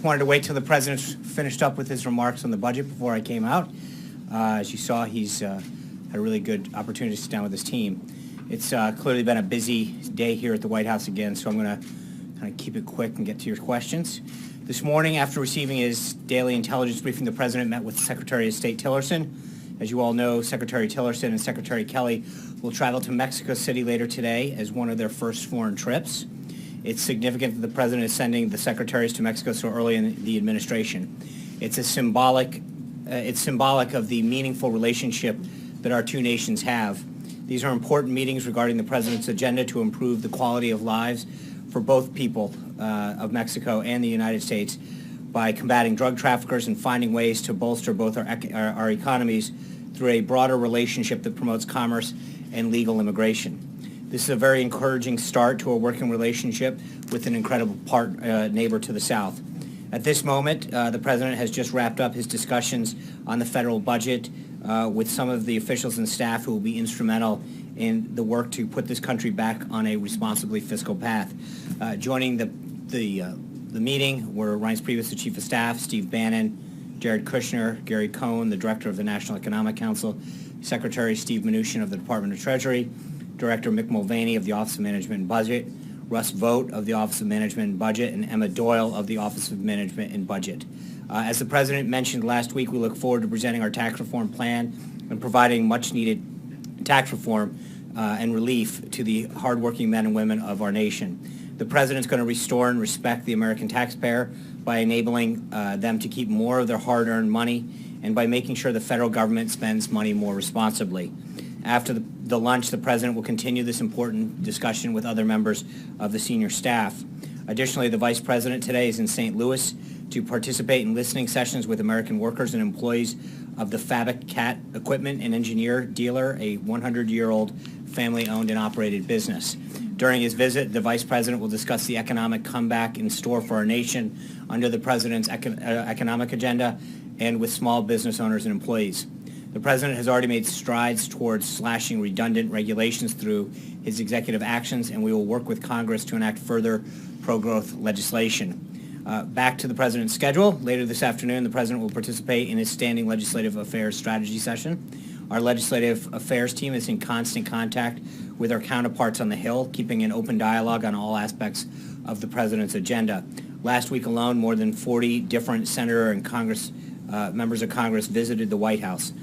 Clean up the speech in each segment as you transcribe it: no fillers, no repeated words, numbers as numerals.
Wanted to wait till the president's finished up with his remarks on the budget before I came out. As you saw, he's had a really good opportunity to sit down with his team. It's clearly been a busy day here at the White House again, so I'm going to kind of keep it quick and get to your questions. This morning, after receiving his daily intelligence briefing, the president met with Secretary of State Tillerson. As you all know, Secretary Tillerson and Secretary Kelly will travel to Mexico City later today as one of their first foreign trips. It's significant that the president is sending the secretaries to Mexico so early in the administration. It's symbolic of the meaningful relationship that our two nations have. These are important meetings regarding the president's agenda to improve the quality of lives for both people of Mexico and the United States by combating drug traffickers and finding ways to bolster both our economies through a broader relationship that promotes commerce and legal immigration. This is a very encouraging start to a working relationship with an incredible neighbor to the south. At this moment, the president has just wrapped up his discussions on the federal budget with some of the officials and staff who will be instrumental in the work to put this country back on a responsibly fiscal path. Joining the meeting were Reince Priebus, the Chief of Staff, Steve Bannon, Jared Kushner, Gary Cohn, the Director of the National Economic Council, Secretary Steve Mnuchin of the Department of Treasury, Director Mick Mulvaney of the Office of Management and Budget, Russ Vogt of the Office of Management and Budget, and Emma Doyle of the Office of Management and Budget. As the President mentioned last week, we look forward to presenting our tax reform plan and providing much-needed tax reform and relief to the hardworking men and women of our nation. The President's going to restore and respect the American taxpayer by enabling them to keep more of their hard-earned money and by making sure the federal government spends money more responsibly. After the lunch, the President will continue this important discussion with other members of the senior staff. Additionally, the Vice President today is in St. Louis to participate in listening sessions with American workers and employees of the Fabric-Cat Equipment and Engineer Dealer, a 100-year-old family-owned and operated business. During his visit, the Vice President will discuss the economic comeback in store for our nation under the President's economic agenda and with small business owners and employees. The President has already made strides towards slashing redundant regulations through his executive actions, and we will work with Congress to enact further pro-growth legislation. Back to the President's schedule. Later this afternoon, the President will participate in his standing Legislative Affairs strategy session. Our Legislative Affairs team is in constant contact with our counterparts on the Hill, keeping an open dialogue on all aspects of the President's agenda. Last week alone, more than 40 different senator and members of Congress visited the White House.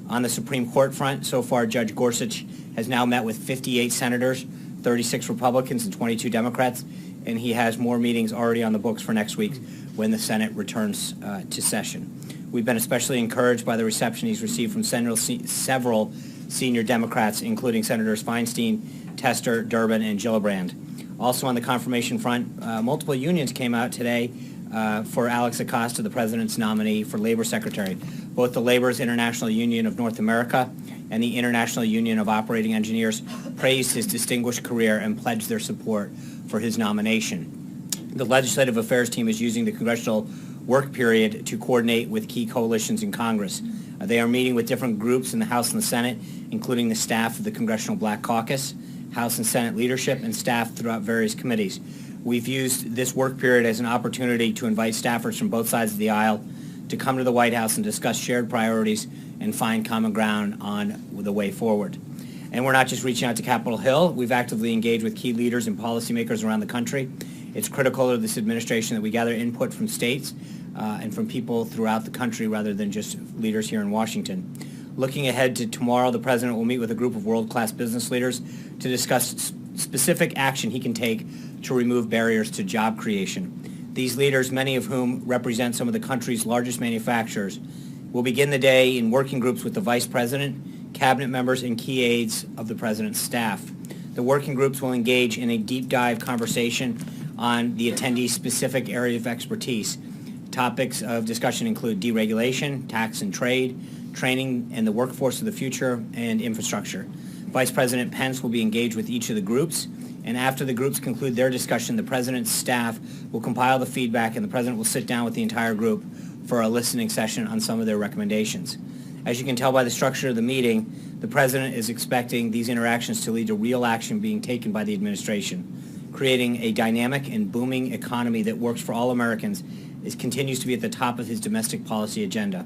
On the Supreme Court front, so far, Judge Gorsuch has now met with 58 senators, 36 Republicans, and 22 Democrats, and he has more meetings already on the books for next week when the Senate returns to session. We've been especially encouraged by the reception he's received from several senior Democrats, including Senators Feinstein, Tester, Durbin, and Gillibrand. Also on the confirmation front, multiple unions came out today for Alex Acosta, the President's nominee for Labor Secretary. Both the Labor's International Union of North America and the International Union of Operating Engineers praised his distinguished career and pledged their support for his nomination. The Legislative Affairs team is using the congressional work period to coordinate with key coalitions in Congress. They are meeting with different groups in the House and the Senate, including the staff of the Congressional Black Caucus, House and Senate leadership, and staff throughout various committees. We've used this work period as an opportunity to invite staffers from both sides of the aisle to come to the White House and discuss shared priorities and find common ground on the way forward. And we're not just reaching out to Capitol Hill. We've actively engaged with key leaders and policymakers around the country. It's critical to this administration that we gather input from states and from people throughout the country rather than just leaders here in Washington. Looking ahead to tomorrow, the President will meet with a group of world-class business leaders to discuss specific action he can take to remove barriers to job creation. These leaders, many of whom represent some of the country's largest manufacturers, will begin the day in working groups with the Vice President, cabinet members, and key aides of the President's staff. The working groups will engage in a deep dive conversation on the attendees' specific area of expertise. Topics of discussion include deregulation, tax and trade, training and the workforce of the future, and infrastructure. Vice President Pence will be engaged with each of the groups, and after the groups conclude their discussion, the President's staff will compile the feedback, and the President will sit down with the entire group for a listening session on some of their recommendations. As you can tell by the structure of the meeting, the President is expecting these interactions to lead to real action being taken by the administration, creating a dynamic and booming economy that works for all Americans continues to be at the top of his domestic policy agenda.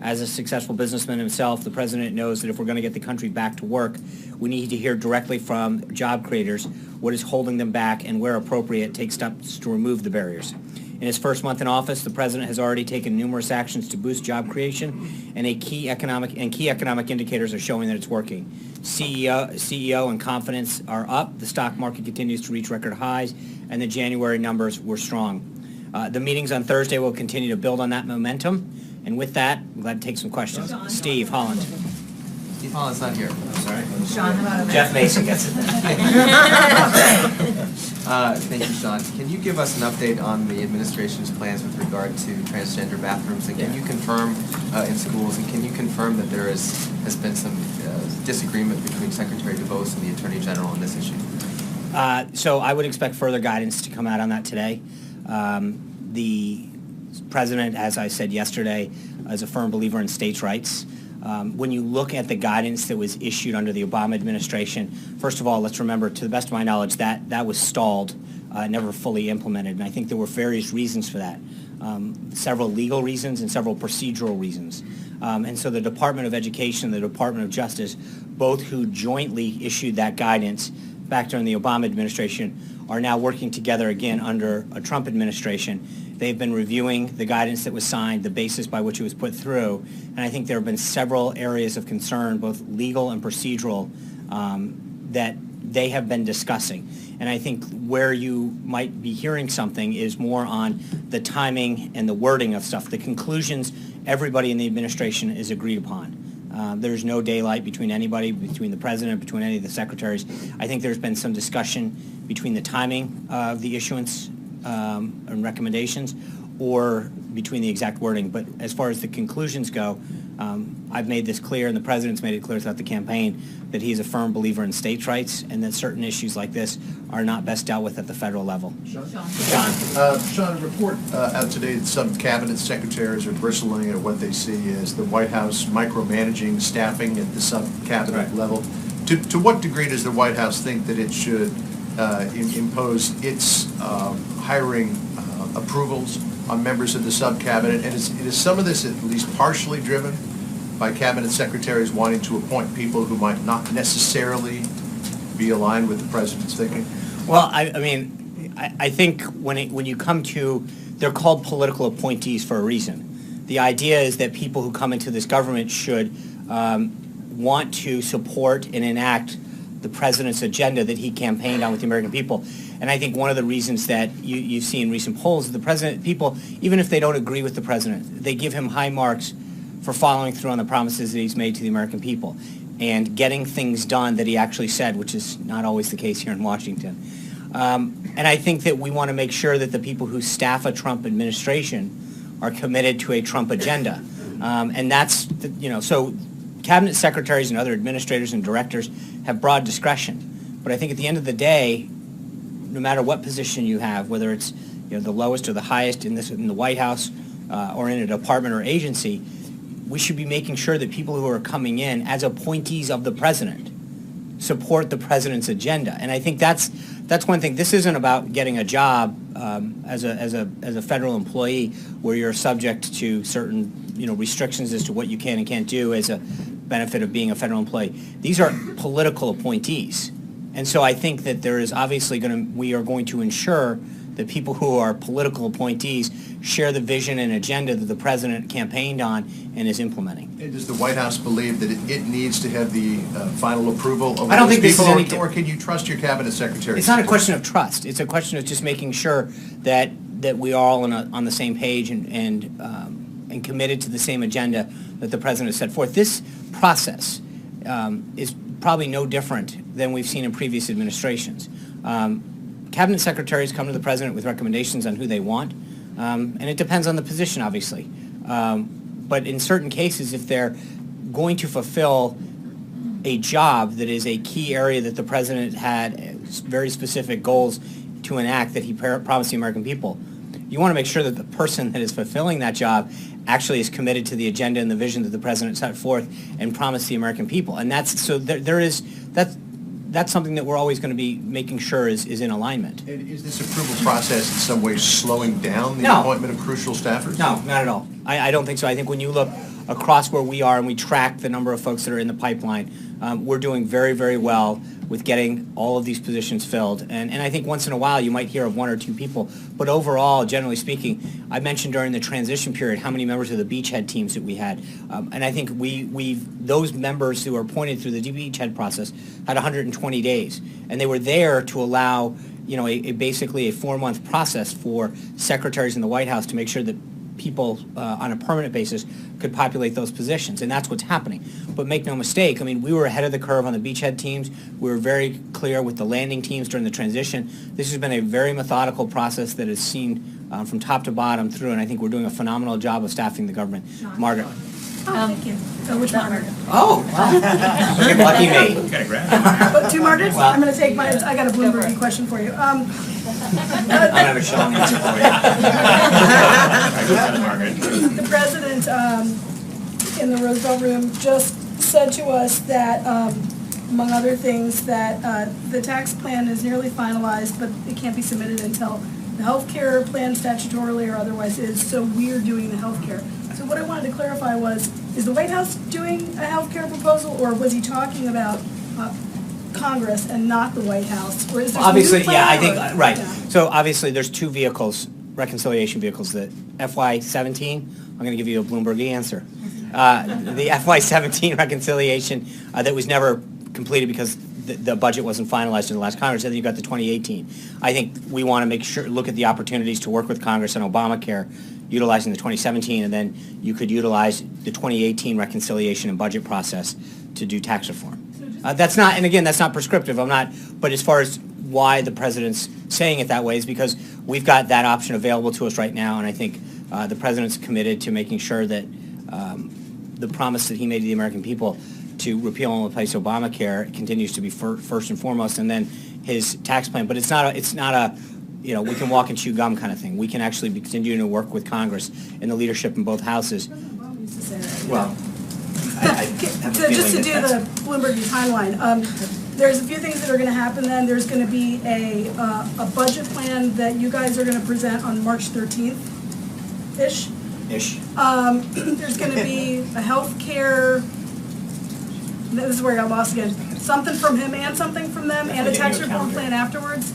As a successful businessman himself, the president knows that if we're going to get the country back to work, we need to hear directly from job creators what is holding them back and, where appropriate, take steps to remove the barriers. In his first month in office, the president has already taken numerous actions to boost job creation, and key economic indicators are showing that it's working. CEO and confidence are up. The stock market continues to reach record highs, and the January numbers were strong. The meetings on Thursday will continue to build on that momentum. And with that, I'm glad to take some questions. Steve Holland. Steve Holland's not here. Sorry. Sean, how about Jeff Mason gets it. Thank you, Sean. Can you give us an update on the administration's plans with regard to transgender bathrooms? And can you confirm in schools, and can you confirm that there has been some disagreement between Secretary DeVos and the Attorney General on this issue? So I would expect further guidance to come out on that today. The president, as I said yesterday, is a firm believer in states' rights. When you look at the guidance that was issued under the Obama administration, first of all, let's remember, to the best of my knowledge, that was stalled, never fully implemented, and I think there were various reasons for that. Several legal reasons and several procedural reasons. And so the Department of Education and the Department of Justice, both who jointly issued that guidance back during the Obama administration, are now working together again under a Trump administration. They've been reviewing the guidance that was signed, the basis by which it was put through, and I think there have been several areas of concern, both legal and procedural, that they have been discussing. And I think where you might be hearing something is more on the timing and the wording of stuff. The conclusions, everybody in the administration is agreed upon. There's no daylight between anybody, between the president, between any of the secretaries. I think there's been some discussion between the timing of the issuance and recommendations, or between the exact wording. But as far as the conclusions go, I've made this clear, and the president's made it clear throughout the campaign, that he is a firm believer in states' rights, and that certain issues like this are not best dealt with at the federal level. Sean, Sean, a report out today that some cabinet secretaries are bristling at what they see as the White House micromanaging staffing at the sub-cabinet level. To what degree does the White House think that it should impose its hiring approvals on members of the sub-cabinet? And is some of this at least partially driven by cabinet secretaries wanting to appoint people who might not necessarily be aligned with the president's thinking? Well, I think when you come to, they're called political appointees for a reason. The idea is that people who come into this government should want to support and enact the president's agenda that he campaigned on with the American people. And I think one of the reasons that you see in recent polls is the president, people, even if they don't agree with the president, they give him high marks for following through on the promises that he's made to the American people and getting things done that he actually said, which is not always the case here in Washington. And I think that we want to make sure that the people who staff a Trump administration are committed to a Trump agenda. And that's, so cabinet secretaries and other administrators and directors have broad discretion. But I think at the end of the day, no matter what position you have, whether it's the lowest or the highest in the White House or in a department or agency, we should be making sure that people who are coming in as appointees of the president support the president's agenda. And I think that's one thing. This isn't about getting a job as a federal employee where you're subject to certain restrictions as to what you can and can't do as a benefit of being a federal employee. These are political appointees. And so I think that there is obviously we are going to ensure that people who are political appointees share the vision and agenda that the president campaigned on and is implementing. And does the White House believe that it needs to have the final approval of I don't those think this people, is or can you trust your cabinet secretary? It's not a question of trust. It's a question of just making sure that we are all on the same page and committed to the same agenda that the president has set forth. This process is probably no different than we've seen in previous administrations. Cabinet secretaries come to the president with recommendations on who they want, and it depends on the position, obviously. But in certain cases, if they're going to fulfill a job that is a key area that the president had very specific goals to enact that he promised the American people, you want to make sure that the person that is fulfilling that job actually is committed to the agenda and the vision that the president set forth and promised the American people. And that's that's something that we're always going to be making sure is in alignment. And is this approval process in some way slowing down the No. appointment of crucial staffers? No, not at all. I don't think so. I think when you look across where we are and we track the number of folks that are in the pipeline, we're doing very, very well with getting all of these positions filled. And I think once in a while you might hear of one or two people, but overall, generally speaking, I mentioned during the transition period how many members of the beachhead teams that we had. And I think those members who were appointed through the beachhead process had 120 days. And they were there to allow, basically a 4-month process for secretaries in the White House to make sure that people on a permanent basis could populate those positions, and that's what's happening. But make no mistake, I mean, we were ahead of the curve on the beachhead teams. We were very clear with the landing teams during the transition. This has been a very methodical process that is seen from top to bottom through, and I think we're doing a phenomenal job of staffing the government. Margaret. Thank you. Which Margaret? Oh, well, lucky me. But two Margarets? I'm going to take I got a Bloomberg question for you. I have a Sean answer for you. The president in the Roosevelt Room just said to us that, among other things, that the tax plan is nearly finalized, but it can't be submitted until the health care plan statutorily or otherwise is, so we're doing the health care. So what I wanted to clarify was, is the White House doing a health care proposal, or was he talking about Congress and not the White House? Or is there Obviously, some new yeah, I plan, think, or- right. Yeah. So obviously, there's two vehicles, reconciliation vehicles, the FY17, I'm going to give you a Bloomberg answer. The FY17 reconciliation that was never completed because the budget wasn't finalized in the last Congress, and then you've got the 2018. I think we want to make sure, look at the opportunities to work with Congress on Obamacare, utilizing the 2017, and then you could utilize the 2018 reconciliation and budget process to do tax reform. That's not, and again, that's not prescriptive, but as far as why the president's saying it that way is because we've got that option available to us right now, and I think the president's committed to making sure that the promise that he made to the American people to repeal and replace Obamacare continues to be first and foremost, and then his tax plan. But it's not a we can walk and chew gum kind of thing. We can actually be continuing to work with Congress and the leadership in both houses. Bob used to say that, you Well, know. I have a So just to feeling do that the Bloomberg timeline, there's a few things that are going to happen then. There's going to be a budget plan that you guys are going to present on March 13th-ish. ish. There's going to be a health care, this is where I got lost again, something from him and something from them, and a tax reform plan afterwards?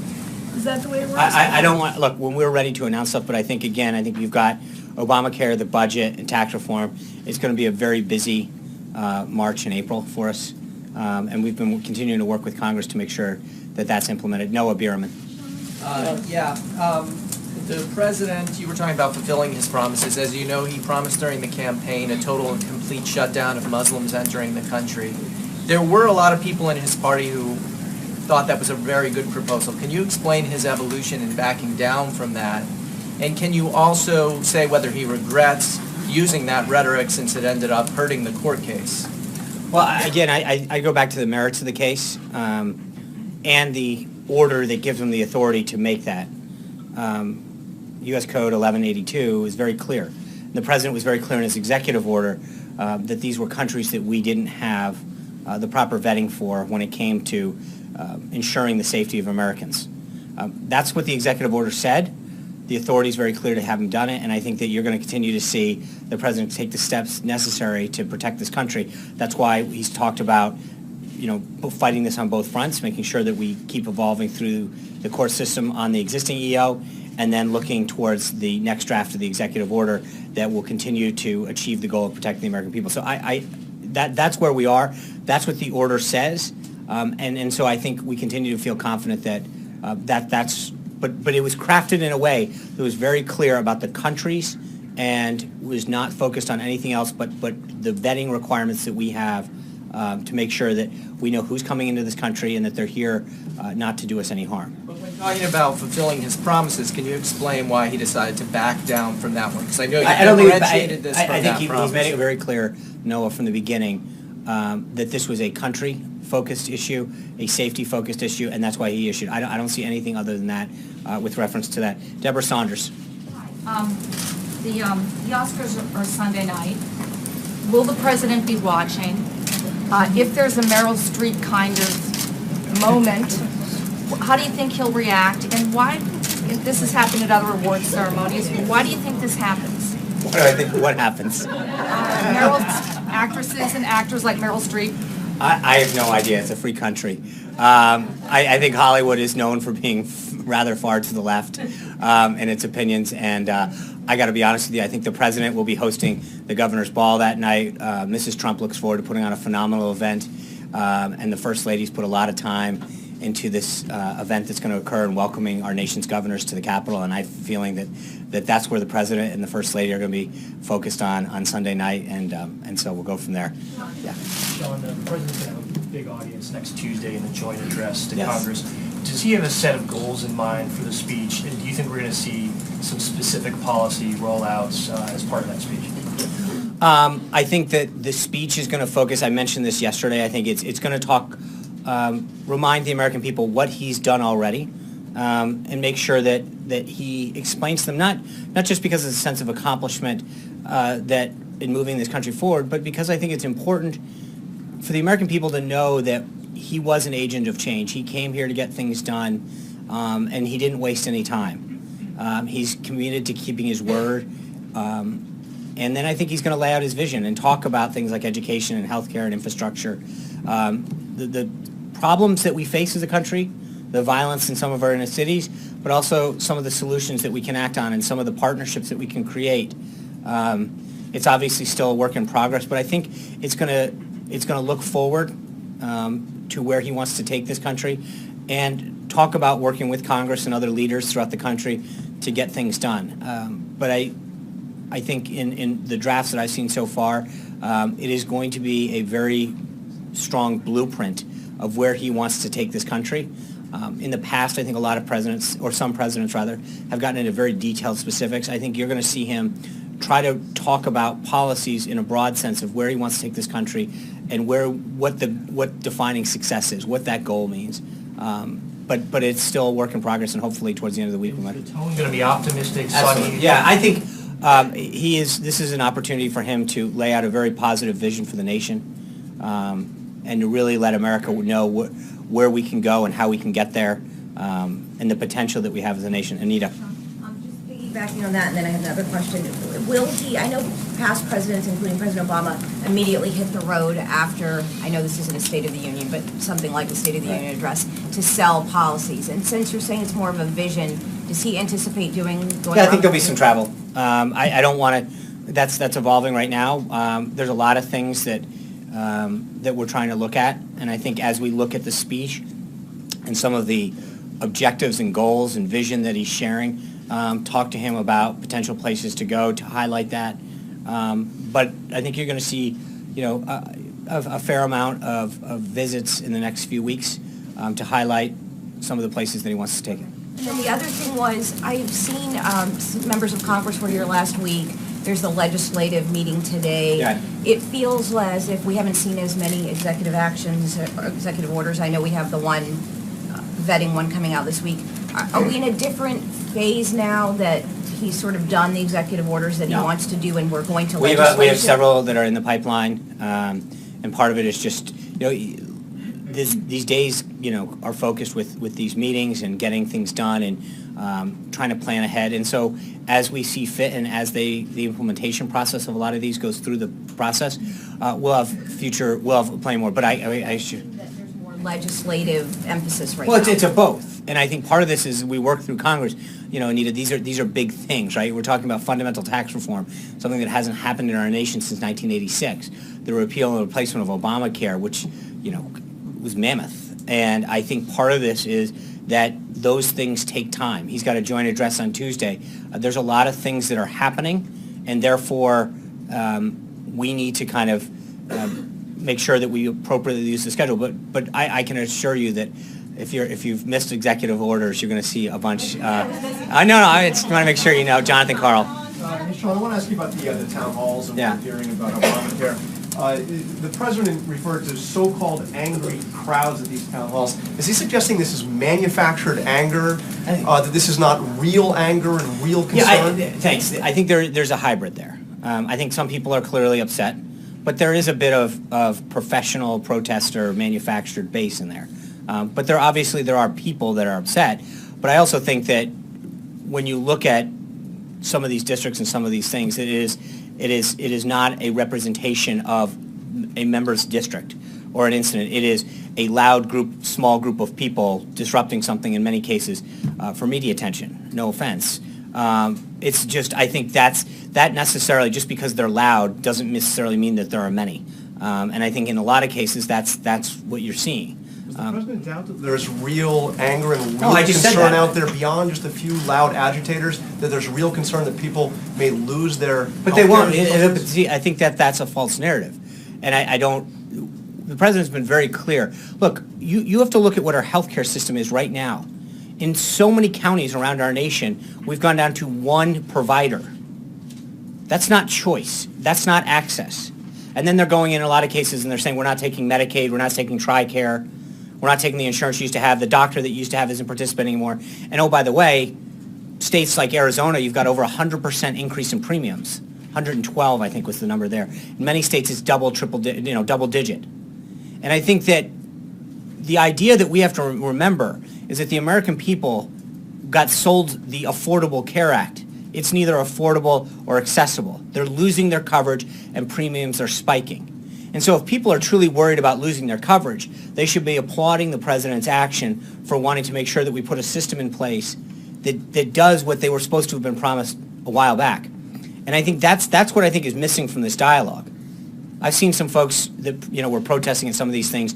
Is that the way it works? I don't want, look, when we're ready to announce stuff, but I think, again, I think you've got Obamacare, the budget, and tax reform. It's going to be a very busy March and April for us, and we've been continuing to work with Congress to make sure that that's implemented. Noah Bierman. The president, you were talking about fulfilling his promises. As you know, he promised during the campaign a total and complete shutdown of Muslims entering the country. There were a lot of people in his party who thought that was a very good proposal. Can you explain his evolution in backing down from that? And can you also say whether he regrets using that rhetoric since it ended up hurting the court case? Well, again, I go back to the merits of the case and the order that gives him the authority to make that. U.S. Code 1182 is very clear. The president was very clear in his executive order that these were countries that we didn't have the proper vetting for when it came to ensuring the safety of Americans. That's what the executive order said. The authority is very clear to have him done it, and I think that you're going to continue to see the president take the steps necessary to protect this country. That's why he's talked about, fighting this on both fronts, making sure that we keep evolving through the court system on the existing EO, and then looking towards the next draft of the executive order that will continue to achieve the goal of protecting the American people. So that's where we are. That's what the order says, and so I think we continue to feel confident that that's. But it was crafted in a way that was very clear about the countries and was not focused on anything else but the vetting requirements that we have to make sure that we know who's coming into this country and that they're here not to do us any harm. But when talking about fulfilling his promises, can you explain why he decided to back down from that one? Because I know you differentiated this from I that think he's made it very clear, Noah, from the beginning, that this was a country-focused issue, a safety-focused issue, and that's why he issued. I don't see anything other than that with reference to that. Deborah Saunders. The Oscars are Sunday night. Will the president be watching? If there's a Meryl Streep kind of moment, how do you think he'll react? And why, if this has happened at other award ceremonies, why do you think this happens? What do I think? What happens? Actresses and actors like Meryl Streep. I have no idea. It's a free country. I think Hollywood is known for being rather far to the left in its opinions, and I got to be honest with you, I think the president will be hosting the governor's ball that night. Mrs. Trump looks forward to putting on a phenomenal event, and the First Lady's put a lot of time into this event that's going to occur and welcoming our nation's governors to the Capitol, and I'm feeling that's where the president and the First Lady are going to be focused on Sunday night, and so we'll go from there. Yeah. Sean, the president's going to have a big audience next Tuesday in the joint address to Yes. Congress. Does he have a set of goals in mind for the speech, and do you think we're going to see some specific policy rollouts as part of that speech? I think that the speech is going to focus, I mentioned this yesterday, I think it's going to talk, remind the American people what he's done already, and make sure that he explains to them, not just because of the sense of accomplishment that in moving this country forward, but because I think it's important for the American people to know that he was an agent of change. He came here to get things done, and he didn't waste any time. He's committed to keeping his word. And then I think he's going to lay out his vision and talk about things like education and healthcare and infrastructure. The problems that we face as a country, the violence in some of our inner cities, but also some of the solutions that we can act on and some of the partnerships that we can create. It's obviously still a work in progress, but I think it's going to look forward to where he wants to take this country and talk about working with Congress and other leaders throughout the country to get things done. But I think in the drafts that I've seen so far, it is going to be a very strong blueprint of where he wants to take this country. In the past, I think a lot of presidents, or some presidents rather, have gotten into very detailed specifics. I think you're going to see him try to talk about policies in a broad sense of where he wants to take this country and what defining success is, what that goal means. But it's still a work in progress, and hopefully towards the end of the week we might. Is the tone going to be optimistic, Absolutely. sunny? Yeah, I think this is an opportunity for him to lay out a very positive vision for the nation, and to really let America know where we can go and how we can get there, and the potential that we have as a nation. Anita. Just piggybacking on that, and then I have another question. Will he, I know past presidents, including President Obama, immediately hit the road after, I know this isn't a State of the Union, but something like a State of the Union address, to sell policies. And since you're saying it's more of a vision, does he anticipate going Yeah, I think around? there'll be some travel. I don't want to. That's evolving right now. There's a lot of things that we're trying to look at, and I think as we look at the speech and some of the objectives and goals and vision that he's sharing, talk to him about potential places to go to highlight that. But I think you're going to see, a fair amount of visits in the next few weeks to highlight some of the places that he wants to take it. And then the other thing was, I've seen members of Congress were here last week. There's the legislative meeting today. Yeah. It feels as if we haven't seen as many executive actions or executive orders. I know we have the one vetting one coming out this week. Are we in a different phase now that he's sort of done the executive orders that he No. wants to do, and we're going to We legislation? have several that are in the pipeline, and part of it is just, these days, are focused with these meetings and getting things done and trying to plan ahead. And so as we see fit and as the implementation process of a lot of these goes through the process, we'll have plenty more. But I should. That there's more legislative emphasis right Well, now. it's a both. And I think part of this is we work through Congress. Anita, these are big things, right? We're talking about fundamental tax reform, something that hasn't happened in our nation since 1986. The repeal and replacement of Obamacare, which, was mammoth. And I think part of this is that those things take time. He's got a joint address on Tuesday. There's a lot of things that are happening, and therefore we need to kind of make sure that we appropriately use the schedule. But I can assure you that if you've missed executive orders, you're going to see a bunch. I just want to make sure you know. Jonathan Carl. Sean, I want to ask you about the town halls and Yeah. what we're hearing about Obamacare. The president referred to so-called angry crowds at these town halls. Is he suggesting this is manufactured anger, that this is not real anger and real concern? Yeah, thanks. I think there's a hybrid there. I think some people are clearly upset, but there is a bit of professional protester manufactured base in there. But there are people that are upset. But I also think that when you look at some of these districts and some of these things, it is not a representation of a member's district or an incident. It is a loud group, small group of people disrupting something in many cases for media attention. No offense. It's just, I think that necessarily, just because they're loud, doesn't necessarily mean that there are many. And I think in a lot of cases, that's what you're seeing. Does the President doubt that there's real anger and No, real I just said concern that. out there beyond just a few loud agitators, that there's real concern that people may lose their But they won't. healthcare? See, I think that's a false narrative. And I don't, the President's been very clear. Look, you have to look at what our healthcare system is right now. In so many counties around our nation, we've gone down to one provider. That's not choice. That's not access. And then they're going in a lot of cases and they're saying, we're not taking Medicaid, we're not taking TRICARE, we're not taking the insurance you used to have, the doctor that you used to have isn't participating anymore. And oh, by the way, states like Arizona, you've got over 100% increase in premiums. 112, I think, was the number there. In many states, it's double digit. And I think that the idea that we have to remember is that the American people got sold the Affordable Care Act. It's neither affordable or accessible. They're losing their coverage and premiums are spiking. And so if people are truly worried about losing their coverage, they should be applauding the President's action for wanting to make sure that we put a system in place that does what they were supposed to have been promised a while back. And I think that's what I think is missing from this dialogue. I've seen some folks that were protesting at some of these things,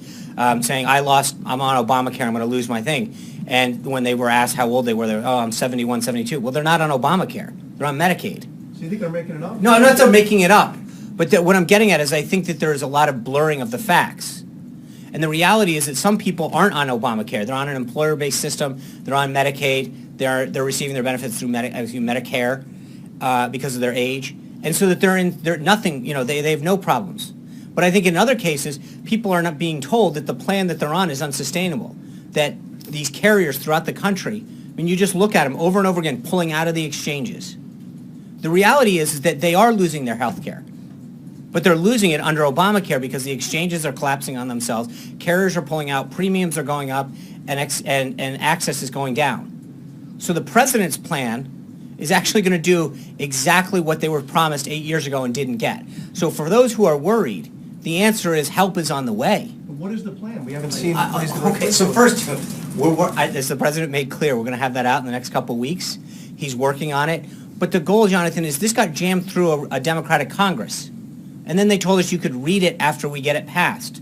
saying, I'm on Obamacare, I'm going to lose my thing. And when they were asked how old they were, they're, I'm 71, 72. Well, they're not on Obamacare. They're on Medicaid. So you think they're making it up? No, I'm not they're making it up. But what I'm getting at is I think that there is a lot of blurring of the facts. And the reality is that some people aren't on Obamacare. They're on an employer-based system. They're on Medicaid. They're receiving their benefits through Medicare because of their age. And so that they're nothing, they have no problems. But I think in other cases, people are not being told that the plan that they're on is unsustainable. That these carriers throughout the country, I mean, you just look at them over and over again, pulling out of the exchanges. The reality is that they are losing their health care. But they're losing it under Obamacare because the exchanges are collapsing on themselves, carriers are pulling out, premiums are going up, and access is going down. So the President's plan is actually going to do exactly what they were promised 8 years ago and didn't get. So for those who are worried, the answer is help is on the way. But what is the plan? We haven't seen. Okay, so first, as the President made clear, we're going to have that out in the next couple of weeks. He's working on it. But the goal, Jonathan, is this got jammed through a Democratic Congress. And then they told us you could read it after we get it passed.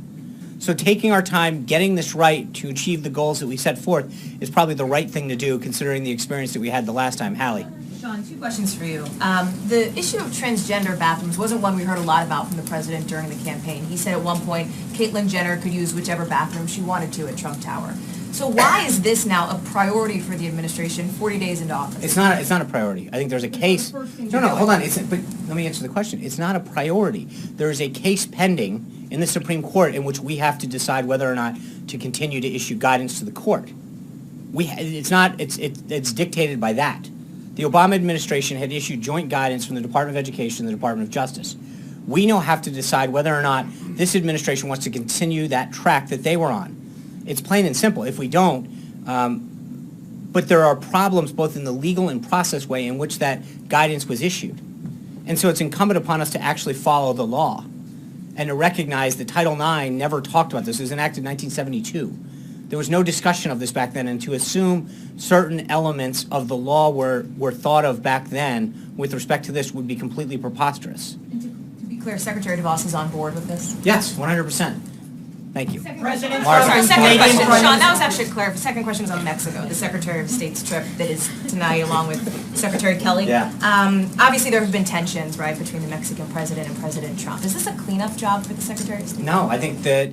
So taking our time, getting this right to achieve the goals that we set forth is probably the right thing to do, considering the experience that we had the last time. Hallie. Sean, two questions for you. The issue of transgender bathrooms wasn't one we heard a lot about from the President during the campaign. He said at one point, Caitlyn Jenner could use whichever bathroom she wanted to at Trump Tower. So why is this now a priority for the administration 40 days into office? It's not a priority. I think there's a case. No, hold on. But let me answer the question. It's not a priority. There is a case pending in the Supreme Court in which we have to decide whether or not to continue to issue guidance to the court. It's dictated by that. The Obama administration had issued joint guidance from the Department of Education and the Department of Justice. We now have to decide whether or not this administration wants to continue that track that they were on. It's plain and simple. If we don't, but there are problems both in the legal and process way in which that guidance was issued. And so it's incumbent upon us to actually follow the law and to recognize that Title IX never talked about this. It was enacted in 1972. There was no discussion of this back then, and to assume certain elements of the law were thought of back then with respect to this would be completely preposterous. And to be clear, Secretary DeVos is on board with this? Yes, 100%. Thank you. President Sorry, second question. Sean, that was actually clear. The second question was on Mexico, the Secretary of State's trip that is tonight along with Secretary Kelly. Yeah. Obviously, there have been tensions, right, between the Mexican president and President Trump. Is this a cleanup job for the Secretary of State? No, I think that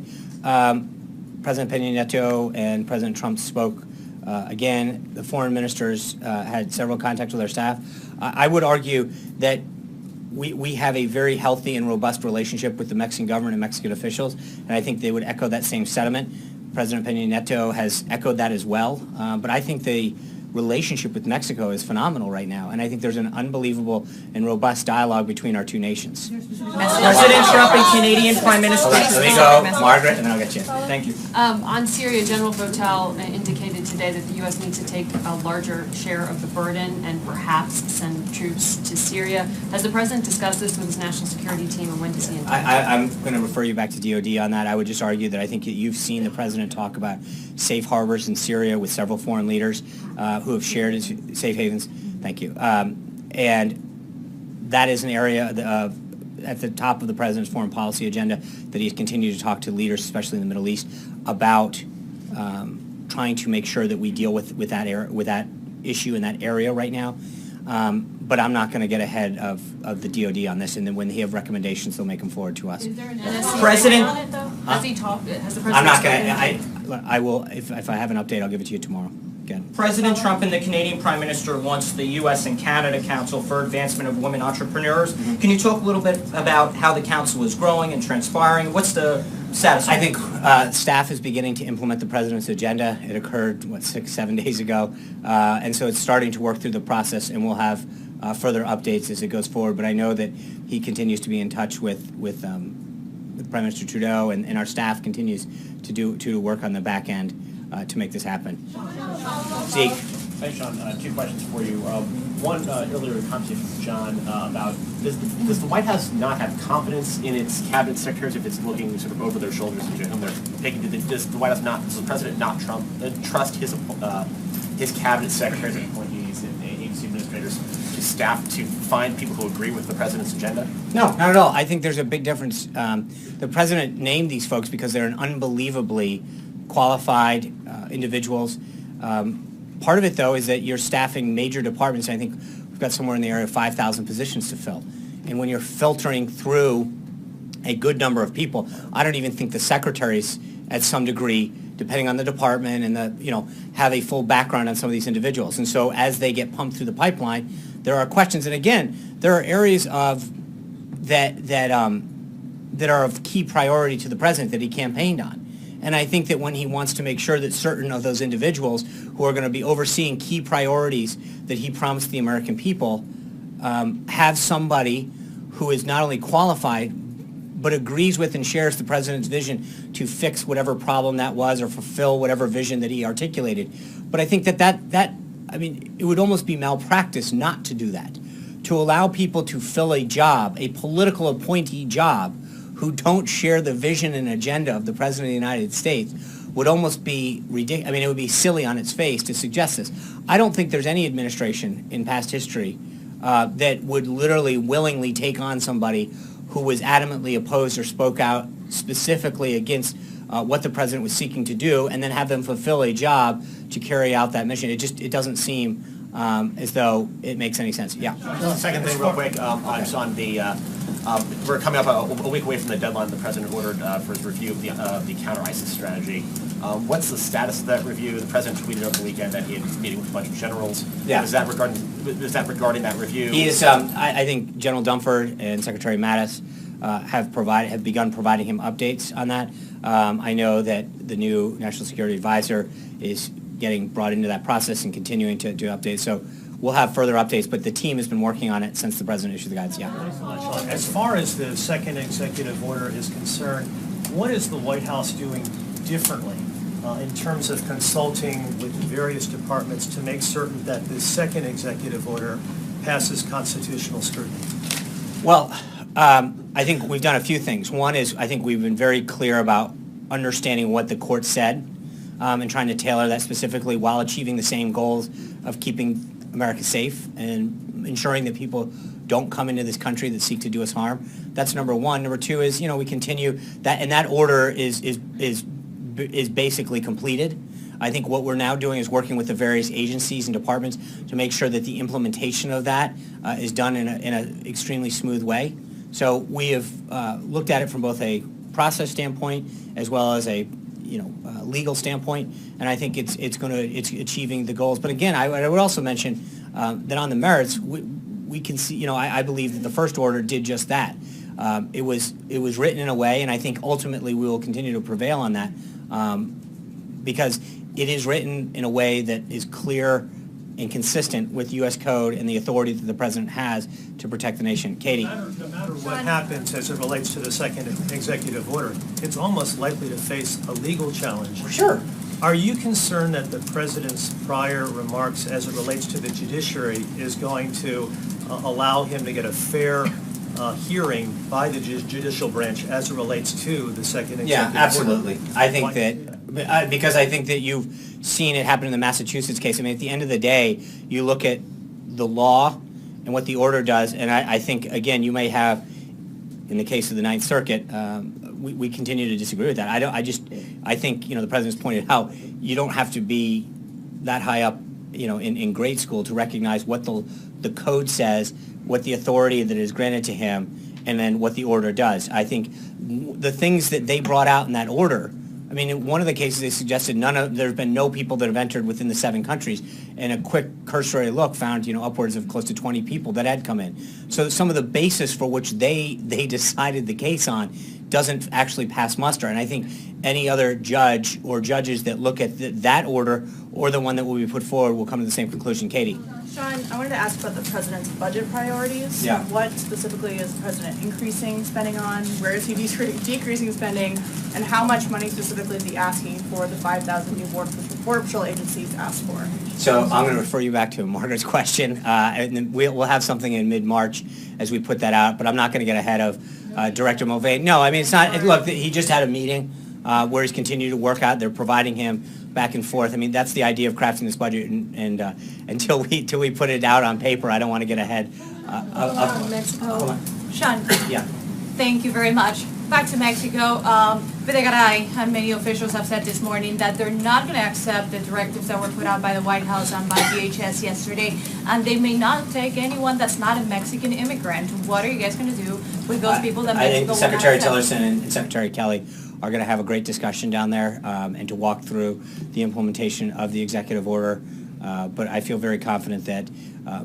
President Peña Nieto and President Trump spoke. Again, the foreign ministers had several contacts with our staff. I would argue that we have a very healthy and robust relationship with the Mexican government and Mexican officials, and I think they would echo that same sentiment. President Peña Nieto has echoed that as well. But I think relationship with Mexico is phenomenal right now, and I think there's an unbelievable and robust dialogue between our two nations. President Trump and Canadian Prime Minister. Let me go, Margaret, and then I'll get you. Thank you. On Syria, General Votel indicated today that the U.S. needs to take a larger share of the burden and perhaps send troops to Syria. Has the President discussed this with his national security team, and when does he intend? I'm going to refer you back to DOD on that. I would just argue that I think that you've seen the President talk about safe harbors in Syria with several foreign leaders who have shared his safe havens. Thank you. And that is an area at the top of the President's foreign policy agenda that he's continued to talk to leaders, especially in the Middle East, about trying to make sure that we deal with that issue in that area right now. But I'm not going to get ahead of the DOD on this, and then when they have recommendations, they'll make them forward to us. Is there an NSC President- on it, though? Has he talked, has the President? I'm not spoken? going to, I will, if I have an update, I'll give it to you tomorrow. Again. President Trump and the Canadian Prime Minister launched the U.S. and Canada Council for Advancement of Women Entrepreneurs. Can you talk a little bit about how the council is growing and transpiring? What's the status? I think staff is beginning to implement the President's agenda. It occurred, 6-7 days ago, and so it's starting to work through the process, and we'll have further updates as it goes forward. But I know that he continues to be in touch with Prime Minister Trudeau, and our staff continues to work on the back end to make this happen. Zeke. Thanks, Sean. Two questions for you. One, earlier conversation with John about does the White House not have confidence in its cabinet secretaries if it's looking sort of over their shoulders into whom they're taking? Does the White House not, does the President not trust his cabinet secretaries and appointees and agency administrators to staff to find people who agree with the President's agenda? No, not at all. I think there's a big difference. The President named these folks because they're an unbelievably qualified individuals. Part of it, though, is that you're staffing major departments. I think we've got somewhere in the area of 5,000 positions to fill. And when you're filtering through a good number of people, I don't even think the secretaries, at some degree, depending on the department and have a full background on some of these individuals. And so as they get pumped through the pipeline, there are questions. And again, there are areas of that are of key priority to the President that he campaigned on. And I think that when he wants to make sure that certain of those individuals who are going to be overseeing key priorities that he promised the American people have somebody who is not only qualified, but agrees with and shares the President's vision to fix whatever problem that was or fulfill whatever vision that he articulated. But I think it would almost be malpractice not to do that, to allow people to fill a job, a political appointee job, who don't share the vision and agenda of the President of the United States would almost be ridiculous. I mean, it would be silly on its face to suggest this. I don't think there's any administration in past history that would literally willingly take on somebody who was adamantly opposed or spoke out specifically against what the President was seeking to do and then have them fulfill a job to carry out that mission. It doesn't seem as though it makes any sense. Yeah. Second thing real quick, on the we're coming up a week away from the deadline the President ordered for his review of the counter-ISIS strategy. What's the status of that review? The President tweeted over the weekend that he had a meeting with a bunch of generals. Yeah. Is that regarding that review? He is. I think General Dunford and Secretary Mattis have begun providing him updates on that. I know that the new National Security Advisor is getting brought into that process and continuing to do updates. So we'll have further updates, but the team has been working on it since the President issued the guidance. Yeah. As far as the second executive order is concerned, what is the White House doing differently in terms of consulting with the various departments to make certain that this second executive order passes constitutional scrutiny? Well, I think we've done a few things. One is I think we've been very clear about understanding what the court said and trying to tailor that specifically while achieving the same goals of keeping America safe and ensuring that people don't come into this country that seek to do us harm. That's number one. Number two is, we continue that, and that order is basically completed. I think what we're now doing is working with the various agencies and departments to make sure that the implementation of that is done in an extremely smooth way. So we have looked at it from both a process standpoint as well as a legal standpoint, and I think it's achieving the goals. But again, I would also mention that on the merits, we can see. I believe that the first order did just that. It was written in a way, and I think ultimately we will continue to prevail on that because it is written in a way that is clear and consistent with U.S. code and the authority that the president has to protect the nation. Katie? No matter what happens as it relates to the second executive order, it's almost likely to face a legal challenge. Sure. Are you concerned that the president's prior remarks as it relates to the judiciary is going to allow him to get a fair hearing by the judicial branch as it relates to the second executive order? Yeah, absolutely. I think that, because I think that you've seen it happen in the Massachusetts case. I mean, at the end of the day, you look at the law and what the order does, and I think, again, you may have, in the case of the Ninth Circuit, we continue to disagree with that. I think, the president's pointed out, you don't have to be that high up, in grade school to recognize what the code says, what the authority that is granted to him, and then what the order does. I think the things that they brought out in that order, I mean, in one of the cases they suggested there's been no people that have entered within the 7 countries, and a quick cursory look found, upwards of close to 20 people that had come in. So some of the basis for which they decided the case on doesn't actually pass muster, and I think any other judge or judges that look at that order or the one that will be put forward will come to the same conclusion. Katie? Sean, I wanted to ask about the president's budget priorities. Yeah. What specifically is the president increasing spending on? Where is he decreasing spending? And how much money specifically is he asking for the 5,000 new Border Patrol agencies asked for? So I'm going to refer you back to Margaret's question, and then we'll have something in mid-March as we put that out, but I'm not going to get ahead of Director Mulvey. No, I mean, it's not, look, he just had a meeting where he's continued to work out. They're providing him back and forth. I mean, that's the idea of crafting this budget, and until we put it out on paper, I don't want to get ahead of Mexico. Sean, Yeah. thank you very much. Back to Mexico, Videgaray and many officials have said this morning that they're not going to accept the directives that were put out by the White House and by DHS yesterday, and they may not take anyone that's not a Mexican immigrant. What are you guys going to do with those people that I think Mexico will not Secretary accept? Tillerson and Secretary Kelly are going to have a great discussion down there and to walk through the implementation of the executive order. But I feel very confident that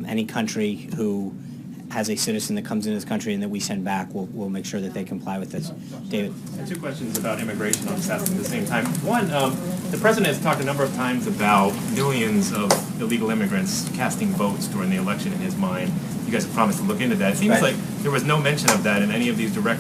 any country who has a citizen that comes into this country and that we send back, we'll make sure that they comply with this. David? I have 2 questions about immigration I'll just ask at the same time. One, the president has talked a number of times about millions of illegal immigrants casting votes during the election in his mind. You guys have promised to look into that. It seems Right. like there was no mention of that in any of these direct